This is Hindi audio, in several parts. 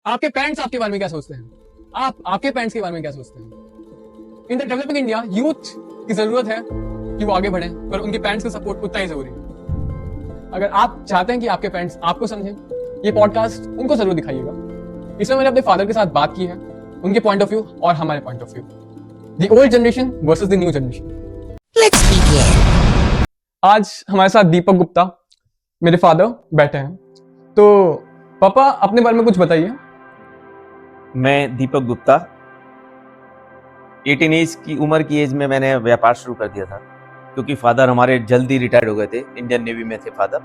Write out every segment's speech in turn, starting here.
आपके पेरेंट्स आपके बारे में क्या सोचते हैं? आप आपके पेरेंट्स के बारे में क्या सोचते हैं? In the developing India youth की जरूरत है कि वो आगे बढ़े, पर उनके पेरेंट्स का सपोर्ट उतना ही जरूरी है। अगर आप चाहते हैं कि आपके पेरेंट्स आपको समझें, ये पॉडकास्ट उनको जरूर दिखाइएगा। इसमें मैंने अपने फादर के साथ बात की है, उनके पॉइंट ऑफ व्यू और हमारे point of view, the old generation versus the new generation. Let's begin. आज हमारे साथ दीपक गुप्ता मेरे फादर बैठे हैं। तो पापा, अपने बारे में कुछ बताइए। मैं दीपक गुप्ता 18 एज की उम्र की एज में मैंने व्यापार शुरू कर दिया था, क्योंकि फादर हमारे जल्दी रिटायर्ड हो गए थे। इंडियन नेवी में थे फादर।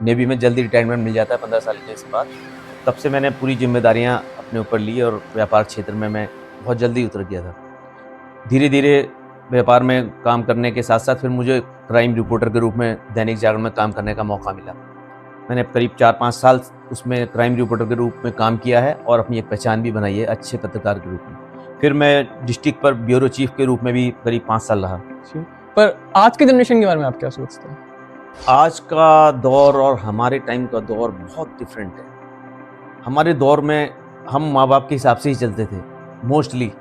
नेवी में जल्दी रिटायरमेंट मिल जाता है 15 साल के बाद। तब से मैंने पूरी जिम्मेदारियां अपने ऊपर ली और व्यापार क्षेत्र में मैं बहुत जल्दी उतर गया था। धीरे धीरे व्यापार में काम करने के साथ साथ फिर मुझे क्राइम रिपोर्टर के रूप में दैनिक जागरण में काम करने का मौका मिला। मैंने करीब 4-5 साल उसमें क्राइम रिपोर्टर के रूप में काम किया है और अपनी एक पहचान भी बनाई है अच्छे पत्रकार के रूप में। फिर मैं डिस्ट्रिक्ट पर ब्यूरो चीफ के रूप में भी करीब 5 साल रहा। पर आज के जनरेशन के बारे में आप क्या सोचते हैं? आज का दौर और हमारे टाइम का दौर बहुत डिफरेंट है। हमारे दौर में हम माँ बाप के हिसाब से ही चलते थे। मोस्टली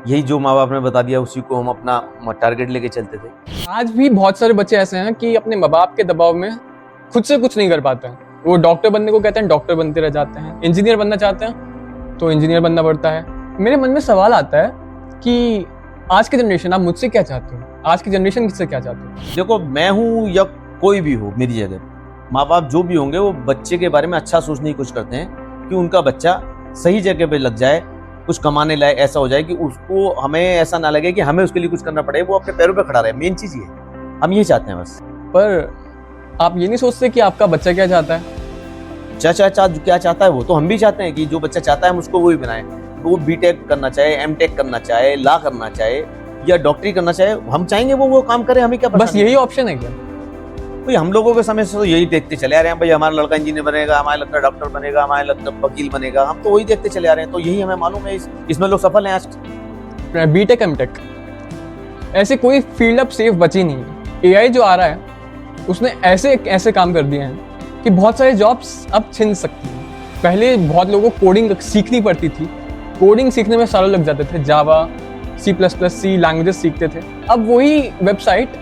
यही जो माँ बाप ने बता दिया उसी को हम अपना टारगेट लेके चलते थे। आज भी बहुत सारे बच्चे ऐसे हैं कि अपने माँ बाप के दबाव में खुद से कुछ नहीं कर पाते हैं। वो डॉक्टर बनने को कहते हैं, डॉक्टर बनते रह जाते हैं। इंजीनियर बनना चाहते हैं तो इंजीनियर बनना पड़ता है। मेरे मन में सवाल आता है कि आज की जनरेशन, आप मुझसे क्या चाहते हो? आज की जनरेशन किससे क्या चाहते हो? देखो, मैं हूँ या कोई भी हो मेरी जगह, माँ बाप जो भी होंगे वो बच्चे के बारे में अच्छा सोचने की कोशिश करते हैं कि उनका बच्चा सही जगह पे लग जाए, कुछ कमाने लायक ऐसा हो जाए कि उसको, हमें ऐसा ना लगे कि हमें उसके लिए कुछ करना पड़े, वो अपने पैरों पे खड़ा रहे। मेन चीज़ ये है, हम ये चाहते हैं बस। पर आप ये नहीं सोचते कि आपका बच्चा क्या चाहता है? क्या चाहता है वो तो हम भी चाहते हैं कि जो बच्चा चाहता है हम उसको वो ही बनाएं। तो वो बीटेक करना चाहे, एमटेक करना चाहे, लॉ करना चाहे या डॉक्टरी करना चाहे, हम चाहेंगे वो काम करे। हमें क्या बस यही ऑप्शन है क्या? भाई हम लोगों के समय से तो यही देखते चले आ रहे हैं। भाई हमारा लड़का इंजीनियर बनेगा, हमारा लड़का डॉक्टर बनेगा, हमारा लड़का वकील बनेगा, हम तो वही देखते चले आ रहे हैं। तो यही हमें मालूम है, इसमें लोग सफल हैं आज। बीटेक एमटेक ऐसे कोई फील्ड अब सेफ बची नहीं है। एआई जो आ रहा है उसने ऐसे काम कर दिए हैं कि बहुत सारे जॉब्स अब छिन सकती हैं। पहले बहुत लोगों को कोडिंग सीखनी पड़ती थी, कोडिंग सीखने में सालों लग जाते थे। जावा, C++, लैंग्वेजेस सीखते थे। अब वही वेबसाइट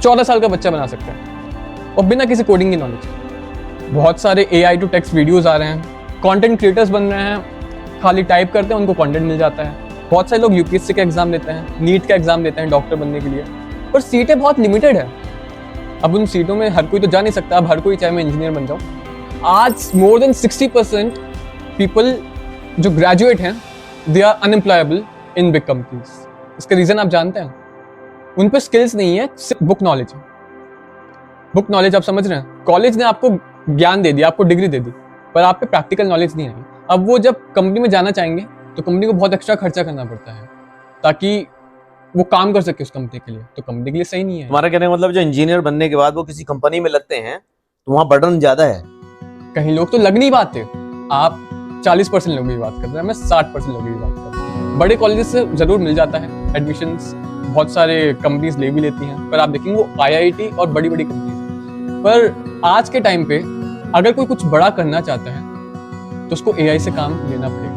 14 साल का बच्चा बना सकता है और बिना किसी कोडिंग की नॉलेज। बहुत सारे AI टू टेक्स्ट वीडियोस आ रहे हैं, कंटेंट क्रिएटर्स बन रहे हैं, खाली टाइप करते हैं उनको कंटेंट मिल जाता है। बहुत सारे लोग यूपीएससी का एग्जाम देते हैं, नीट का एग्जाम देते हैं डॉक्टर बनने के लिए, पर सीटें बहुत लिमिटेड है। अब उन सीटों में हर कोई तो जा नहीं सकता। अब हर कोई चाहे मैं इंजीनियर बन जाऊं। आज मोर देन 60% पीपल जो ग्रेजुएट हैं, they are unemployable in big companies. इसका रीजन आप जानते हैं? उन पे स्किल्स नहीं है, सिर्फ बुक नॉलेज है। बुक नॉलेज आप समझ रहे हैं? कॉलेज ने आपको ज्ञान दे दिया, आपको डिग्री दे दी, पर आप पे प्रैक्टिकल नॉलेज नहीं आई। अब वो जब कंपनी में जाना चाहेंगे तो कंपनी को बहुत एक्स्ट्रा खर्चा करना पड़ता है ताकि वो काम कर सके उस कंपनी के लिए। तो कंपनी के लिए सही नहीं है। हमारा कहने का मतलब, जो इंजीनियर बनने के बाद वो किसी कंपनी में लगते हैं तो वहाँ बर्डन ज्यादा है। कहीं लोग तो लग नहीं पाते। आप 40% लोगों की बात कर रहे हैं, मैं 60% लोगों की बात कर रहा हूँ। बड़े कॉलेजेस से जरूर मिल जाता है एडमिशंस, बहुत सारे कंपनीज ले भी लेती हैं, पर आप देखेंगे वो IIT और बड़ी बड़ी कंपनीज। पर आज के टाइम पे अगर कोई कुछ बड़ा करना चाहता है तो उसको AI से काम लेना पड़ेगा।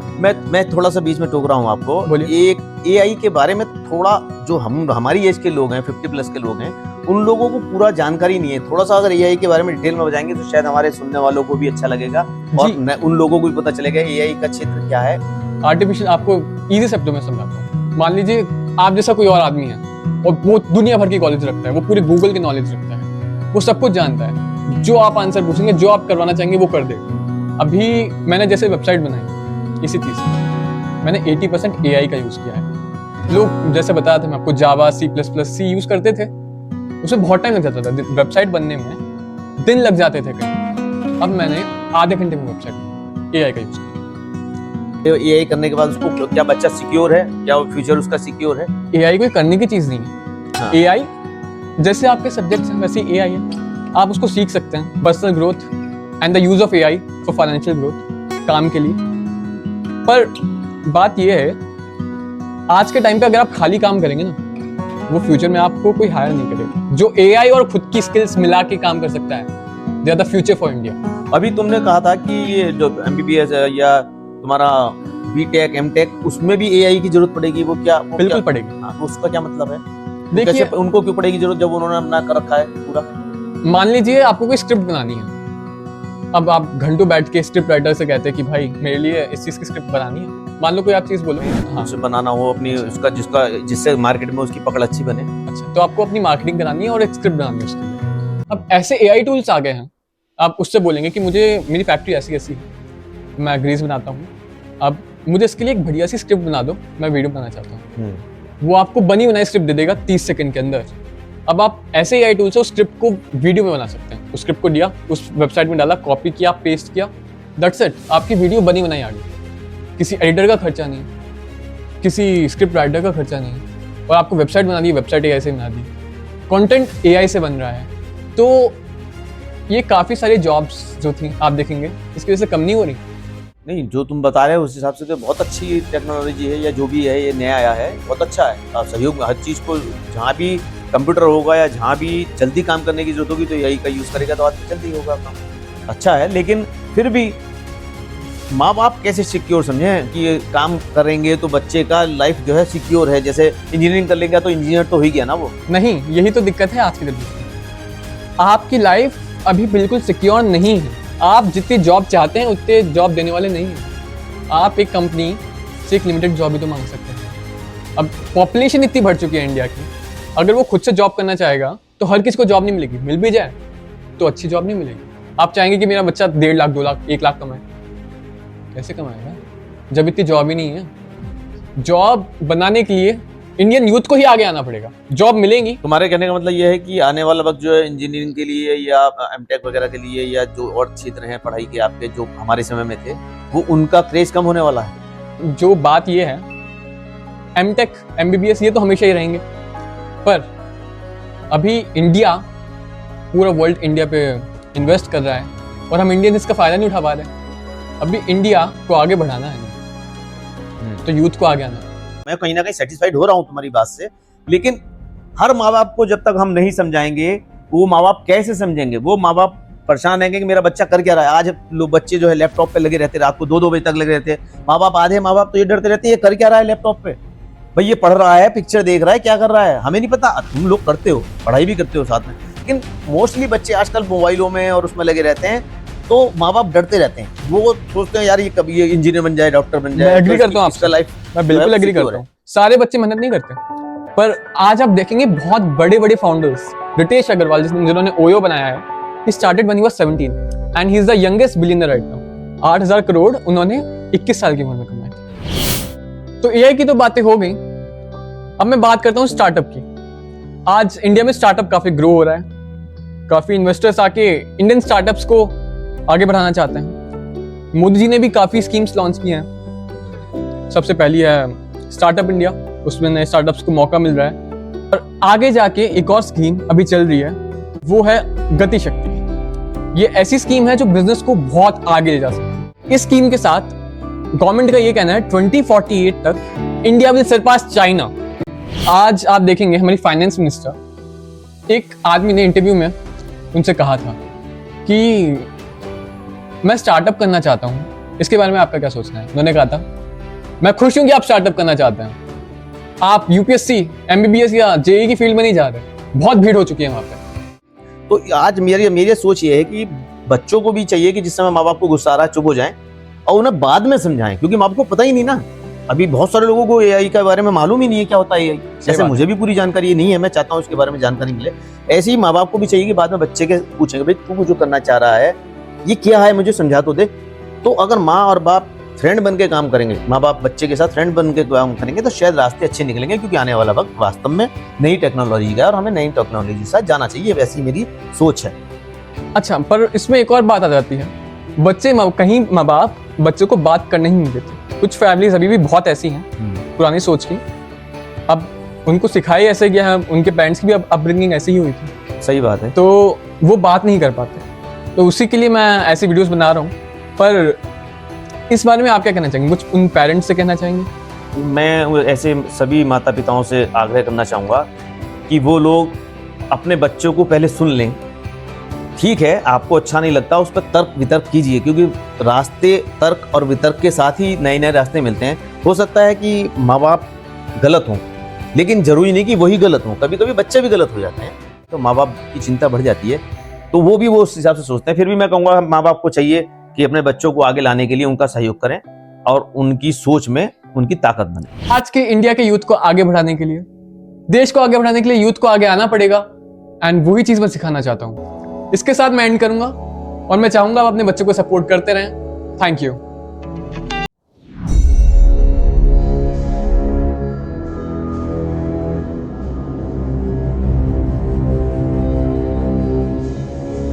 मैं थोड़ा सा बीच में टोक रहा हूँ आपको। बोलिए। एक AI के बारे में थोड़ा, जो हमारी एज के लोग हैं, 50+ के लोग हैं, उन लोगों को पूरा जानकारी नहीं है। थोड़ा सा अगर AI के बारे में डिटेल में बताएंगे तो शायद हमारे सुनने वालों को भी अच्छा लगेगा और उन लोगों को भी पता चलेगा AI का क्षेत्र क्या है। आर्टिफिशियल, आपको इजी शब्दों में समझाता हूँ। मान लीजिए आप जैसा कोई और आदमी है और वो दुनिया भर की नॉलेज रखता है, वो पूरे गूगल की नॉलेज रखता है, वो सब कुछ जानता है। जो आप आंसर पूछेंगे, जो आप करवाना चाहेंगे, वो कर देगा। अभी मैंने जैसे वेबसाइट बनाई, इसी चीज से मैंने 80% AI का यूज किया है। लोग जैसे बताया था मैं आपको, जावा, C++, यूज करते थे, उसमें बहुत टाइम लग जाता था। वेबसाइट बनने में दिन लग जाते थे कहीं। अब मैंने आधे घंटे में वेबसाइट AI का यूज किया। AI करने के बाद उसको क्या बच्चा सिक्योर है, क्या फ्यूचर उसका सिक्योर है? AI कोई करने की चीज नहीं है। हाँ। AI जैसे आपके सब्जेक्ट्स हैं वैसे AI है। आप उसको सीख सकते हैं। Personal growth and the use of AI for financial growth, काम के लिए। पर बात यह है, आज के टाइम पे अगर आप खाली काम करेंगे ना, वो फ्यूचर में आपको कोई हायर नहीं करेगा। जो AI और खुद की स्किल्स मिला के काम कर सकता है, they are the future for India. अभी तुमने कहा था कि ये जो MBBS या तुम्हारा बीटेक एमटेक उसमें भी एआई की जरूरत पड़ेगी, वो बिल्कुल क्या? पड़ेगी। हाँ, तो उसका क्या मतलब है? देखिए, कैसे उनको क्यों पड़ेगी जरूरत जब उन्होंने अपना कर रखा है पूरा? मान लीजिए आपको कोई स्क्रिप्ट बनानी है, अब आप घंटों बैठ के स्क्रिप्ट राइटर से कहते हैं कि भाई मेरे लिए इस चीज की स्क्रिप्ट बनानी है, मान लो कोई आप चीज बोलो, हाँ उसे बनाना हो अपनी उसका जिससे मार्केट में उसकी पकड़ अच्छी बने। अच्छा, तो आपको अपनी मार्केटिंग करानी है और एक स्क्रिप्ट बनानी है उसके लिए। अब ऐसे एआई टूल्स आ गए हैं, आप उससे बोलेंगे कि मुझे मेरी फैक्ट्री ऐसी ऐसी है, मैं ग्रीस बनाता हूँ, अब मुझे इसके लिए एक बढ़िया सी स्क्रिप्ट बना दो, मैं वीडियो बनाना चाहता हूँ। वो आपको बनी बनाई स्क्रिप्ट दे देगा 30 सेकंड के अंदर। अब आप ऐसे एआई टूल से उस स्क्रिप्ट को वीडियो में बना सकते हैं। उस स्क्रिप्ट को दिया, उस वेबसाइट में डाला, कॉपी किया, पेस्ट किया, दैट्स इट, आपकी वीडियो बनी बनाई आ गई। किसी एडिटर का खर्चा नहीं, किसी स्क्रिप्ट राइटर का खर्चा नहीं, और आपको वेबसाइट बना दी, वेबसाइट एआई से बना दी, कंटेंट एआई से बन रहा है। तो ये काफ़ी सारी जॉब्स जो थी आप देखेंगे इसकी वजह से कम नहीं हो रही। नहीं, जो तुम बता रहे हो उस हिसाब से तो बहुत अच्छी टेक्नोलॉजी है, या जो भी है ये नया आया है बहुत अच्छा है। सहयोग हर चीज़ को, जहाँ भी कंप्यूटर होगा या जहाँ भी जल्दी काम करने की जरूरत होगी तो यही का यूज़ करेगा तो आदमी जल्दी होगा काम। अच्छा है, लेकिन फिर भी माँ बाप कैसे सिक्योर समझें कि ये काम करेंगे तो बच्चे का लाइफ जो है सिक्योर है? जैसे इंजीनियरिंग कर लेगा तो इंजीनियर तो हो ही गया ना वो। नहीं, यही तो दिक्कत है आज की डेट में। आपकी लाइफ अभी बिल्कुल सिक्योर नहीं है। आप जितनी जॉब चाहते हैं उतने जॉब देने वाले नहीं हैं। आप एक कंपनी से एक लिमिटेड जॉब ही तो मांग सकते हैं। अब पॉपुलेशन इतनी बढ़ चुकी है इंडिया की, अगर वो खुद से जॉब करना चाहेगा तो हर किसी को जॉब नहीं मिलेगी, मिल भी जाए तो अच्छी जॉब नहीं मिलेगी। आप चाहेंगे कि मेरा बच्चा 1.5 लाख 2 लाख 1 लाख कमाए, कैसे कमाएगा जब इतनी जॉब ही नहीं है। जॉब बनाने के लिए इंडियन यूथ को ही आगे आना पड़ेगा, जॉब मिलेंगी। तुम्हारे कहने का मतलब ये है कि आने वाला वक्त जो है इंजीनियरिंग के लिए या एमटेक वगैरह के लिए या जो और क्षेत्र हैं पढ़ाई के आपके जो हमारे समय में थे, वो उनका क्रेज कम होने वाला है। जो बात ये है, एमटेक एमबीबीएस ये तो हमेशा ही रहेंगे, पर अभी इंडिया, पूरा वर्ल्ड इंडिया पे इन्वेस्ट कर रहा है और हम इंडियन इसका फायदा नहीं उठा पा रहे। अभी इंडिया को आगे बढ़ाना है तो यूथ को आगे आना है। मैं कहीं ना कहीं सेटिस्फाइड हो रहा हूँ तुम्हारी बात से, लेकिन हर माँ बाप को जब तक हम नहीं समझाएंगे, वो माँ बाप कैसे समझेंगे? वो माँ बाप परेशान रहेंगे कि मेरा बच्चा कर क्या रहा है। आज लोग बच्चे जो है लैपटॉप पे लगे रहते, रात को 2-2 बजे तक लगे रहते हैं। माँ बाप, आधे माँ बाप तो ये डरते रहते हैं ये कर क्या रहा है लैपटॉप पे, भाई ये पढ़ रहा है, पिक्चर देख रहा है, क्या कर रहा है, हमें नहीं पता। तुम लोग करते हो, पढ़ाई भी करते हो साथ में, लेकिन मोस्टली बच्चे आजकल मोबाइलों में और उसमें लगे रहते हैं, तो माँ बाप डरते रहते हैं। वो सोचते हैं यार ये कभी ये इंजीनियर बन जाए, डॉक्टर बन जाए। मैं एग्री करता हूँ आपसे, लाइफ मैं बिल्कुल एग्री करता हूँ। सारे बच्चे मेहनत नहीं करते, पर आज आप देखेंगे बहुत बड़े बड़े फाउंडर्स, रितेश अग्रवाल जिन्होंने ओयो बनाया है, he started when he was 17 and he is the youngest billionaire right now। 8,000 crore उन्होंने 21 साल की उम्र में कमाए। तो एआई की तो बातें हो गई, अब मैं बात करता हूँ स्टार्टअप की। आज इंडिया में स्टार्टअप काफी ग्रो हो रहा है, काफी इन्वेस्टर्स आके इंडियन स्टार्टअप्स को आगे बढ़ाना चाहते हैं। मोदी जी ने भी काफी स्कीम्स लॉन्च की हैं। सबसे पहली है स्टार्टअप इंडिया, उसमें नए स्टार्टअप्स को मौका मिल रहा है। और आगे जाके एक और स्कीम अभी चल रही है, वो है गति शक्ति। ये ऐसी स्कीम है जो बिजनेस को बहुत आगे ले जा सकती है। इस स्कीम के साथ गवर्नमेंट का ये कहना है 2048 तक इंडिया विल सरपास चाइना। आज आप देखेंगे हमारी फाइनेंस मिनिस्टर, एक आदमी ने इंटरव्यू में उनसे कहा था कि मैं स्टार्टअप करना चाहता हूँ, इसके बारे में आपका क्या सोचना है? उन्होंने कहा था मैं खुश हूँ कि आप स्टार्टअप करना चाहते हैं, आप यूपीएससी एमबीबीएस या जेईई की फील्ड में नहीं जा रहे, बहुत भीड़ हो चुकी है वहाँ पे। तो आज मेरी सोच ये है कि बच्चों को भी चाहिए कि जिस समय माँ बाप को गुस्सा आ रहा है चुप हो जाएं और उन्हें बाद में समझाएं, क्योंकि माँ बाप को पता ही नहीं ना। अभी बहुत सारे लोगों को एआई के बारे में मालूम ही नहीं है क्या होता है एआई। जैसे मुझे भी पूरी जानकारी नहीं है, मैं चाहता हूँ इसके बारे में जानकारी मिले। ऐसे ही माँ बाप को भी चाहिए कि बाद में बच्चे के पूछेंगे भाई तू जो करना चाह रहा है ये क्या है, मुझे समझा तो दे। तो अगर माँ और बाप फ्रेंड बन के काम करेंगे, माँ बाप बच्चे के साथ फ्रेंड बन के काम करेंगे तो शायद रास्ते अच्छे निकलेंगे, क्योंकि आने वाला वक्त वास्तव में नई टेक्नोलॉजी का है और हमें नई टेक्नोलॉजी के साथ जाना चाहिए, वैसी मेरी सोच है। अच्छा, पर इसमें एक और बात आ जाती है, बच्चे कहीं माँ बाप बच्चों को बात करने ही नहीं देते। कुछ फैमिलीज अभी भी बहुत ऐसी हैं पुरानी सोच की, अब उनको सिखाई ऐसे गया है, उनके पेरेंट्स की भी अपब्रिंगिंग ऐसी ही हुई थी। सही बात है, तो वो बात नहीं कर पाते, तो उसी के लिए मैं ऐसी वीडियोस बना रहा हूँ। पर इस बारे में आप क्या कहना चाहेंगे, कुछ उन पेरेंट्स से कहना चाहेंगे? मैं ऐसे सभी माता पिताओं से आग्रह करना चाहूँगा कि वो लोग अपने बच्चों को पहले सुन लें, ठीक है, आपको अच्छा नहीं लगता, उस पर तर्क वितर्क कीजिए, क्योंकि रास्ते तर्क और वितर्क के साथ ही नए नए रास्ते मिलते हैं। हो सकता है कि माँ बाप गलत हों, लेकिन जरूरी नहीं कि वही गलत हों, कभी कभी बच्चे भी गलत हो जाते हैं, तो माँ बाप की चिंता बढ़ जाती है, तो वो भी वो उस हिसाब से सोचते हैं। फिर भी मैं कहूँगा माँ बाप को चाहिए कि अपने बच्चों को आगे लाने के लिए उनका सहयोग करें और उनकी सोच में उनकी ताकत बने। आज के इंडिया के यूथ को आगे बढ़ाने के लिए, देश को आगे बढ़ाने के लिए यूथ को आगे आना पड़ेगा, एंड वही चीज मैं सिखाना चाहता हूँ। इसके साथ मैं एंड करूंगा और मैं चाहूंगा आप अपने बच्चों को सपोर्ट करते रहें। Thank you.